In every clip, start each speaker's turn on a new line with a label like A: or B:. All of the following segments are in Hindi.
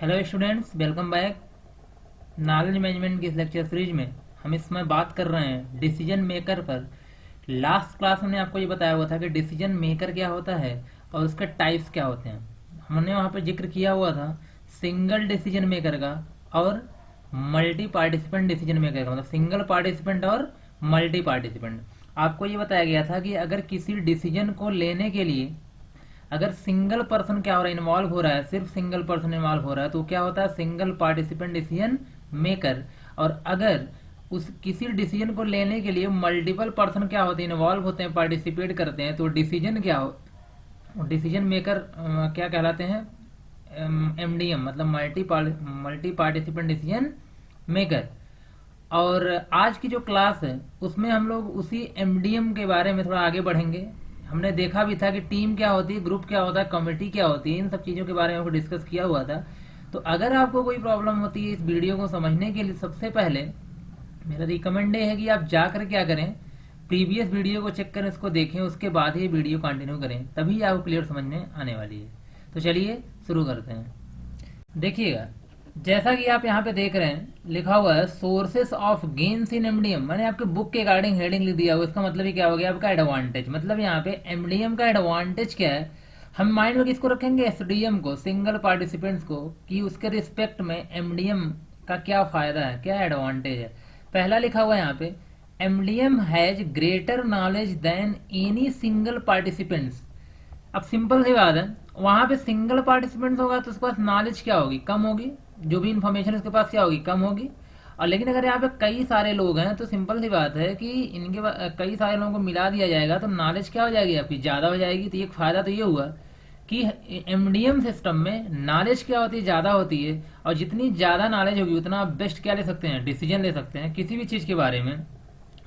A: Hello students, welcome back. Knowledge management की इस लेक्चर सीरीज में हम इस समय बात कर रहे हैं डिसीजन मेकर पर। लास्ट क्लास में आपको ये बताया हुआ था कि डिसीजन मेकर क्या होता है और उसके टाइप्स क्या होते हैं। हमने वहाँ पर जिक्र किया हुआ था सिंगल डिसीजन मेकर का और मल्टी पार्टिसिपेंट डिसीजन मेकर का, मतलब सिंगल पार्टिसिपेंट और मल्टी पार्टिसिपेंट। आपको ये बताया गया था कि अगर किसी डिसीजन को लेने के लिए अगर सिंगल पर्सन क्या हो रहा है, इन्वॉल्व हो रहा है, सिर्फ सिंगल पर्सन इन्वॉल्व हो रहा है तो क्या होता है, सिंगल पार्टिसिपेंट डिसीजन मेकर। और अगर उस किसी डिसीजन को लेने के लिए मल्टीपल पर्सन क्या होते हैं, इन्वॉल्व होते हैं, पार्टिसिपेट करते हैं, तो डिसीजन क्या हो, डिसीजन मेकर क्या कहलाते हैं, एमडीएम, मतलब मल्टी पार्टिसिपेंट डिसीजन मेकर। और आज की जो क्लास है उसमें हम लोग उसी एमडीएम के बारे में थोड़ा आगे बढ़ेंगे। हमने देखा भी था कि टीम क्या होती है, ग्रुप क्या होता है, कमेटी क्या होती है, इन सब चीज़ों के बारे में हमको डिस्कस किया हुआ था। तो अगर आपको कोई प्रॉब्लम होती है इस वीडियो को समझने के लिए, सबसे पहले मेरा रिकमेंड है कि आप जाकर क्या करें, प्रीवियस वीडियो को चेक करें, उसको देखें, उसके बाद ही वीडियो कंटिन्यू करें, तभी आपको क्लियर समझ में आने वाली है। तो चलिए शुरू करते हैं। देखिएगा, जैसा कि आप यहाँ पे देख रहे हैं लिखा हुआ है sources of gains in MDM. मैंने आपके बुक के अकॉर्डिंग हेडिंग लिख दिया हुआ, इसका मतलब ही क्या हो गया आपका एडवांटेज। मतलब यहाँ पे एमडीएम का एडवांटेज क्या है, हम माइंड में किसको रखेंगे, एसडीएम को, सिंगल पार्टिसिपेंट्स को, कि उसके रिस्पेक्ट में एमडीएम का क्या फायदा है, क्या एडवांटेज है। पहला लिखा हुआ है यहाँ पे, MDM has greater knowledge than any single participants. अब सिंपल सी बात है, वहां पे सिंगल पार्टिसिपेंट्स होगा तो उसके पास नॉलेज क्या होगी, कम होगी, जो भी इंफॉर्मेशन उसके पास क्या होगी, कम होगी। और लेकिन अगर यहाँ पे कई सारे लोग हैं तो सिंपल सी बात है कि कई सारे लोगों को मिला दिया जाएगा तो नॉलेज क्या हो जाएगी, आपकी ज़्यादा हो जाएगी। तो एक फायदा तो ये हुआ कि एमडीएम सिस्टम में नॉलेज क्या होती है, ज़्यादा होती है। और जितनी ज़्यादा नॉलेज होगी उतना आप बेस्ट क्या ले सकते हैं, डिसीजन ले सकते हैं किसी भी चीज़ के बारे में।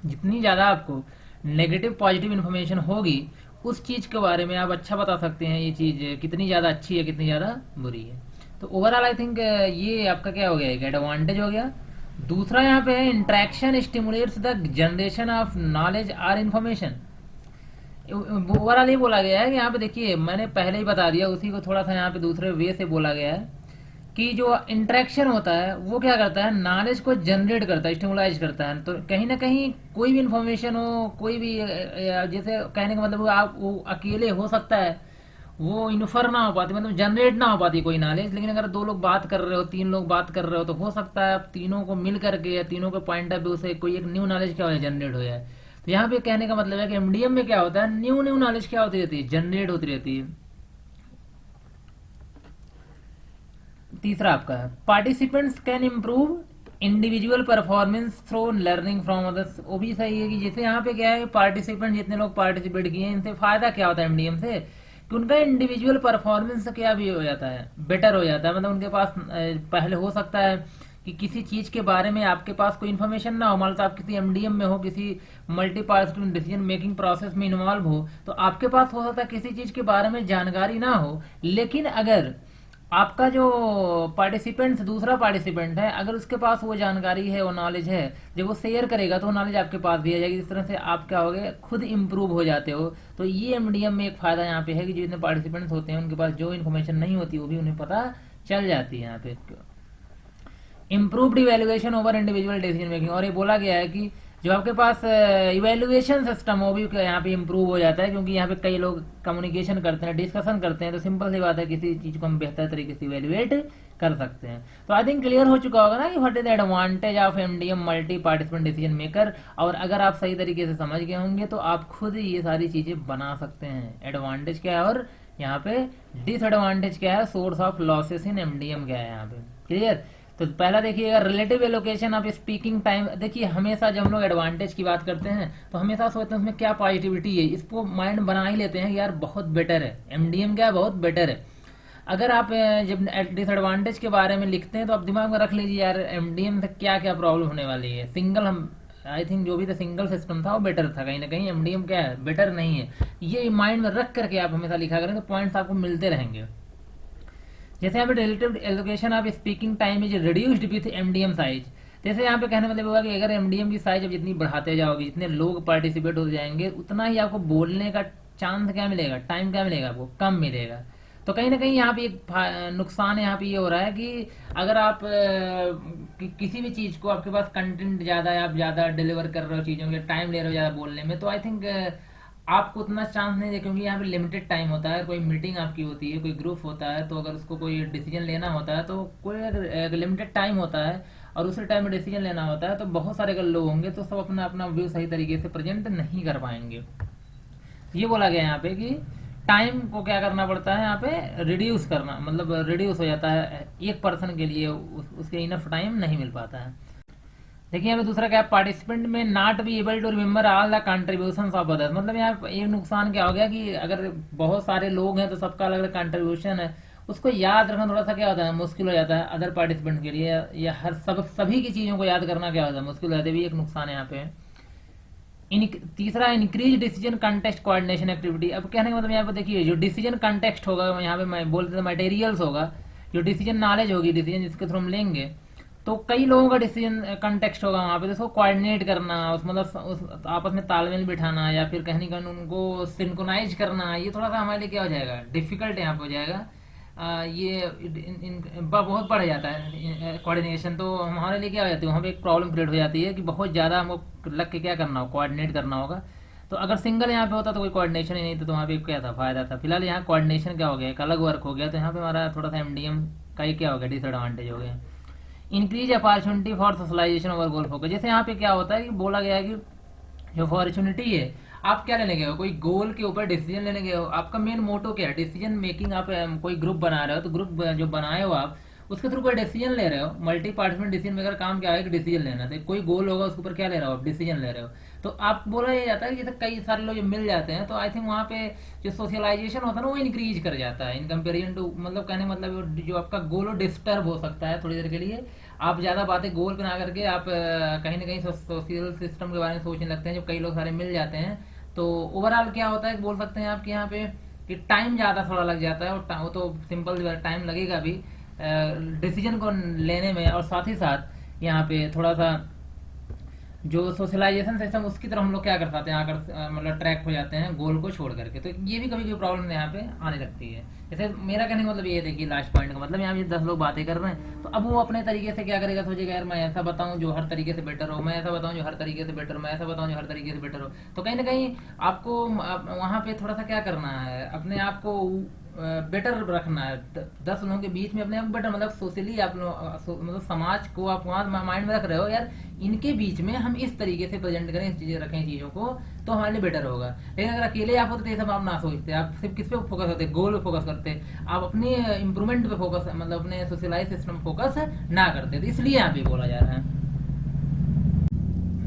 A: जितनी ज़्यादा आपको नेगेटिव पॉजिटिव इन्फॉर्मेशन होगी उस चीज़ के बारे में आप अच्छा बता सकते हैं, ये चीज़ कितनी ज़्यादा अच्छी है, कितनी ज़्यादा बुरी है। तो ओवरऑल आई थिंक ये आपका क्या हो गया, एक एडवांटेज हो गया। दूसरा यहाँ पे है interaction stimulates the generation of knowledge और इन्फॉर्मेशन। ओवरऑल ये बोला गया है कि यहाँ पे देखिए, मैंने पहले ही बता दिया, उसी को थोड़ा सा यहाँ पे दूसरे वे से बोला गया है कि जो इंटरेक्शन होता है वो क्या करता है, नॉलेज को जनरेट करता है, स्टिमुलाइज करता है। तो कहीं ना कहीं कोई भी इंफॉर्मेशन हो, कोई भी जैसे कहने का मतलब आप वो अकेले हो सकता है, वो इन्फर ना हो पाती, मतलब जनरेट ना हो पाती कोई नॉलेज। लेकिन अगर दो लोग बात कर रहे हो, तीन लोग बात कर रहे हो, तो हो सकता है आप तीनों को मिल करके या तीनों के पॉइंट ऑफ व्यू से कोई एक न्यू नॉलेज क्या हो जाए, जनरेट हो जाए। तो यहाँ पे कहने का मतलब है कि एमडीएम में क्या होता है, न्यू न्यू नॉलेज क्या होती रहती है, जनरेट होती रहती है। तीसरा आपका है participants can improve individual performance through learning from others. वो भी सही है कि जैसे यहाँ पे क्या है, पार्टिसिपेंट जितने लोग पार्टिसिपेट किए हैं इनसे फायदा क्या होता है एमडीएम से, कि उनका इंडिविजुअल परफॉर्मेंस क्या भी हो जाता है, बेटर हो जाता है। मतलब उनके पास पहले हो सकता है कि किसी चीज के बारे में आपके पास कोई इन्फॉर्मेशन ना हो, मान लो आप किसी एमडीएम में हो, किसी multi participant decision making process में इन्वॉल्व हो, तो आपके पास हो सकता है किसी चीज के बारे में जानकारी ना हो। लेकिन अगर आपका जो पार्टिसिपेंट दूसरा पार्टिसिपेंट है, अगर उसके पास वो जानकारी है, वो नॉलेज है, जब वो शेयर करेगा तो वो नॉलेज आपके पास भी आ जाएगी। इस तरह से आप क्या होगे, खुद इंप्रूव हो जाते हो। तो ये एमडीएम में एक फायदा यहाँ पे है कि जितने पार्टिसिपेंट्स होते हैं उनके पास जो इन्फॉर्मेशन नहीं होती वो भी उन्हें पता चल जाती है यहाँ पे। Improved evaluation over individual decision making. और ये बोला गया है कि जो आपके पास इवेल्युएशन सिस्टम वो भी यहाँ पे इम्प्रूव हो जाता है, क्योंकि यहाँ पे कई लोग कम्युनिकेशन करते हैं, डिस्कशन करते हैं, तो सिंपल सी बात है किसी चीज को हम बेहतर तरीके से इवेल्युएट कर सकते हैं। तो आई थिंक क्लियर हो चुका होगा ना कि what is the advantage of MDM multi participant decision maker. और अगर आप सही तरीके से समझ गए होंगे तो आप खुद ये सारी चीजें बना सकते हैं। एडवांटेज क्या है और यहाँ पे डिसएडवांटेज क्या है, source of losses in MDM क्या है यहाँ पे, क्लियर। तो पहला देखिएगा relative allocation of speaking time. देखिए हमेशा जब हम लोग एडवांटेज की बात करते हैं तो हमेशा सोचते हैं उसमें क्या पॉजिटिविटी है, इसको माइंड बना ही लेते हैं कि यार बहुत बेटर है एमडीएम, क्या बहुत बेटर है। अगर आप जब डिसएडवांटेज के बारे में लिखते हैं तो आप दिमाग में रख लीजिए यार एमडीएम से क्या क्या प्रॉब्लम होने वाली है। सिंगल हम आई थिंक जो भी था सिंगल सिस्टम था वो बेटर था, कहीं ना कहीं एमडीएम क्या है, बेटर नहीं है। ये माइंड में रख करके आप हमेशा लिखा करें तो पॉइंट्स आपको मिलते रहेंगे। जैसे यहाँ पे relative allocation of speaking time is reduced with MDM size. जैसे यहाँ पे कहने मतलब होगा कि अगर एमडीएम की साइज अब जितनी बढ़ाते जाओगे, जितने लोग पार्टिसिपेट होते जाएंगे, उतना ही आपको बोलने का चांस क्या मिलेगा, टाइम क्या मिलेगा, आपको कम मिलेगा। तो कहीं ना कहीं यहाँ पे एक नुकसान यहाँ पे ये हो रहा है कि अगर आप किसी भी चीज़ को, आपके पास कंटेंट ज़्यादा है, आप ज़्यादा डिलीवर कर रहे हो चीज़ों के, टाइम ले रहे हो ज़्यादा बोलने में, तो आई थिंक आपको उतना चांस नहीं दे, क्योंकि यहाँ पे लिमिटेड टाइम होता है। कोई मीटिंग आपकी होती है, कोई ग्रुप होता है, तो अगर उसको कोई डिसीजन लेना होता है तो कोई लिमिटेड टाइम होता है और उसी टाइम में डिसीजन लेना होता है, तो बहुत सारे अगर लोग होंगे तो सब अपना अपना व्यू सही तरीके से प्रेजेंट नहीं कर पाएंगे। ये बोला गया है यहाँ पे कि टाइम को क्या करना पड़ता है, यहाँ पे रिड्यूस करना, मतलब रिड्यूस हो जाता है एक पर्सन के लिए, उसके इनफ टाइम नहीं मिल पाता है। देखिए यहाँ पे दूसरा क्या है, पार्टिसिपेंट में not be able to remember all the contribution of others. मतलब यहाँ पे एक नुकसान क्या हो गया कि अगर बहुत सारे लोग हैं तो सबका अलग अलग कंट्रीब्यूशन है, उसको याद रखना थोड़ा सा क्या होता है, मुश्किल हो जाता है अदर पार्टिसिपेंट के लिए, या हर सभी की चीज़ों को याद करना क्या होता है, मुश्किल हो जाता है, भी एक नुकसान है यहाँ पे। तीसरा, increase decision context coordination activity. अब कहने का मतलब यहाँ पे देखिए, जो डिसीजन कंटेक्स्ट होगा, यहाँ पे मैं बोलते थे मटेरियल्स होगा, जो डिसीजन नॉलेज होगी, डिसीजन जिसके थ्रू हम लेंगे, तो कई लोगों का डिसीजन कंटेक्स्ट होगा वहाँ पे, तो उसको कोऑर्डिनेट करना, उस मतलब उस आपस में तालमेल बिठाना, या फिर कहने का उनको सिंक्रोनाइज करना, ये थोड़ा सा हमारे लिए क्या हो जाएगा, डिफिकल्ट यहाँ पे हो जाएगा। ये बहुत बढ़ जाता है कोऑर्डिनेशन, तो हमारे लिए क्या हो जाती है, वहाँ पे एक प्रॉब्लम क्रिएट हो जाती है कि बहुत ज़्यादा हमको लग के क्या करना हो, कोऑर्डिनेट करना होगा। तो अगर सिंगल यहाँ पे होता तो कोई कोऑर्डिनेशन ही नहीं था, तो वहाँ पे क्या था, फायदा था। फिलहाल यहाँ कोऑर्डिनेशन क्या हो गया, एक अलग वर्क हो गया, तो यहाँ पे हमारा थोड़ा सा एमडीएम का ही क्या हो गया, डिसएडवांटेज हो गया। Increase opportunity for socialisation over goal focus. जैसे यहाँ पे क्या होता है कि बोला गया है कि जो अपॉर्चुनिटी है, आप क्या लेने गए हो, कोई गोल के ऊपर डिसीजन लेने गए हो, आपका मेन मोटो क्या है, डिसीजन मेकिंग। आप कोई ग्रुप बना रहे हो, तो ग्रुप जो बनाए हो आप, उसके थ्रू कोई डिसीजन ले रहे हो, मल्टी पार्टिसिपेंट डिसीजन मेकर काम क्या है कि डिसीजन लेना, तो कोई गोल होगा उसके ऊपर क्या ले रहे हो आप, डिसीजन ले रहे हो। तो आप बोला ये जाता है कि जैसे कई सारे लोग मिल जाते हैं, तो आई थिंक वहाँ पे जो सोशलाइजेशन होता है ना, वो इंक्रीज कर जाता है इन कंपेरिजन टू, मतलब कहने मतलब जो आपका गोल हो डिस्टर्ब हो सकता है थोड़ी देर के लिए। आप ज़्यादा बातें गोल पे ना करके आप कहीं ना कहीं सोशल सिस्टम के बारे में सोचने लगते हैं, जब कई लोग सारे मिल जाते हैं। तो ओवरऑल क्या होता है, बोल सकते हैं आपके यहाँ पे कि टाइम ज़्यादा थोड़ा लग जाता है, और वो तो सिंपल टाइम लगेगा भी डिसीजन को लेने में, और साथ ही साथ यहाँ पे थोड़ा सा जो सोशलाइजेशन सिस्टम, उसकी तरफ हम लोग क्या कर पाते हैं, आकर मतलब ट्रैक हो जाते हैं गोल को छोड़ करके। तो ये भी कभी कभी प्रॉब्लम यहाँ पे आने लगती है। जैसे मेरा कहने का मतलब ये देखिए, लास्ट पॉइंट का मतलब, यहाँ पे 10 लोग बातें कर रहे हैं, तो अब वो अपने तरीके से क्या करेगा, सोचेगा यार मैं ऐसा बताऊं जो हर तरीके से बेटर हो, मैं ऐसा बताऊं जो हर तरीके से बेटर हो, मैं ऐसा बताऊं जो हर तरीके से बेटर हो। तो कहीं ना कहीं आपको वहाँ पे थोड़ा सा क्या करना है, अपने आप को बेटर रखना है 10 लोगों के बीच में, अपने आप बेटर, मतलब सोशली आप मतलब समाज को आप वहाँ माइंड में रख रहे हो, यार इनके बीच में हम इस तरीके से प्रेजेंट करें, इस चीजें रखें चीजों को, तो हमारे लिए बेटर होगा। लेकिन अगर अकेले आप होते तो ये सब आप ना सोचते, आप सिर्फ किस पे फोकस करते, गोल पे फोकस करते, आप अपने इंप्रूवमेंट पे फोकस, मतलब अपने सोशलाइज सिस्टम फोकस ना करते, तो इसलिए यहाँ पे बोला जा रहा है।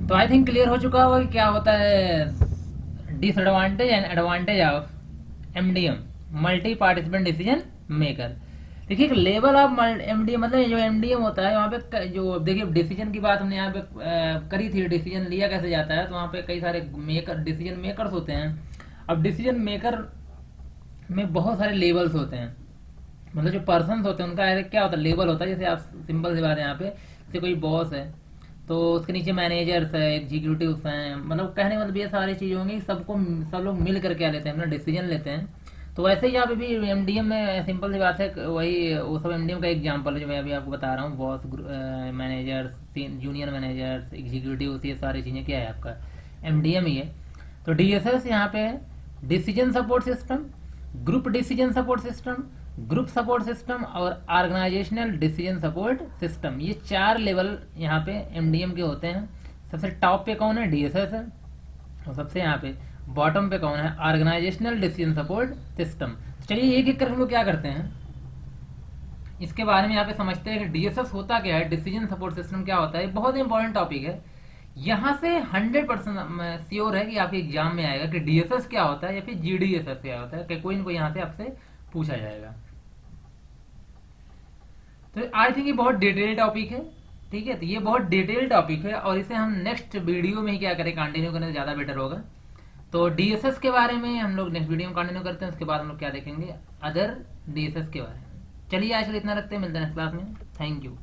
A: तो आई थिंक क्लियर हो चुका होगा कि क्या होता है disadvantage and advantage of MDM, multi participant decision maker. देखिए लेवल ऑफ एमडीएम, मतलब जो एमडीएम होता है वहाँ पे जो देखिए डिसीजन की बात हमने यहाँ पे करी थी, डिसीजन लिया कैसे जाता है, तो वहाँ पे कई सारे मेकर, डिसीजन मेकर्स होते हैं। अब डिसीजन मेकर में बहुत सारे लेवल्स होते हैं, मतलब जो पर्सन होते हैं उनका क्या होता है, लेवल होता है। जैसे आप सिंपल सी बात है, यहाँ पे जैसे कोई बॉस है, तो उसके नीचे मैनेजर्स है, एग्जीक्यूटिव्स हैं, मतलब कहने मतलब ये सारी चीज़ें होंगी, सब लोग मिल कर क्या लेते हैं, अपना डिसीजन लेते हैं। तो वैसे ही यहाँ पे भी एमडीएम में सिंपल सी बात है, वही वो सब एमडीएम का एग्जांपल है जो मैं अभी आपको बता रहा हूँ, boss, managers, junior managers, executive, ये सारी चीज़ें क्या है आपका एमडीएम ही है। तो डीएसएस यहाँ पे decision support system, group decision support system, group support system और ऑर्गेनाइजेशनल डिसीजन सपोर्ट सिस्टम, ये 4 लेवल यहाँ पे एमडीएम के होते हैं। सबसे टॉप पे कौन है, डीएसएस है, और सबसे यहाँ पे बॉटम पे कौन है, ऑर्गेनाइजेशनल डिसीजन सपोर्ट सिस्टम। तो चलिए एक एक करके हम लोग क्या करते हैं, इसके बारे में यहाँ पे समझते हैं कि डीएसएस होता क्या है, डिसीजन सपोर्ट सिस्टम क्या होता है। बहुत इंपॉर्टेंट टॉपिक है, यहाँ से 100% श्योर है कि आपके एग्जाम में आएगा कि डीएसएस क्या होता है या फिर जीडीएसएस क्या होता है, कि कोई ना कोई यहाँ से आपसे पूछा जाएगा। तो आई थिंक ये बहुत डिटेल टॉपिक है, ठीक है, तो ये बहुत डिटेल टॉपिक है, और इसे हम नेक्स्ट वीडियो में ही क्या करें, कंटिन्यू करें तो ज़्यादा बेटर होगा। तो डीएसएस के बारे में हम लोग नेक्स्ट वीडियो में कंटिन्यू करते हैं, उसके बाद हम लोग क्या देखेंगे, अदर डीएसएस के बारे में। चलिए आज इतना रखते हैं, मिलते हैं नेक्स्ट क्लास में। Thank you.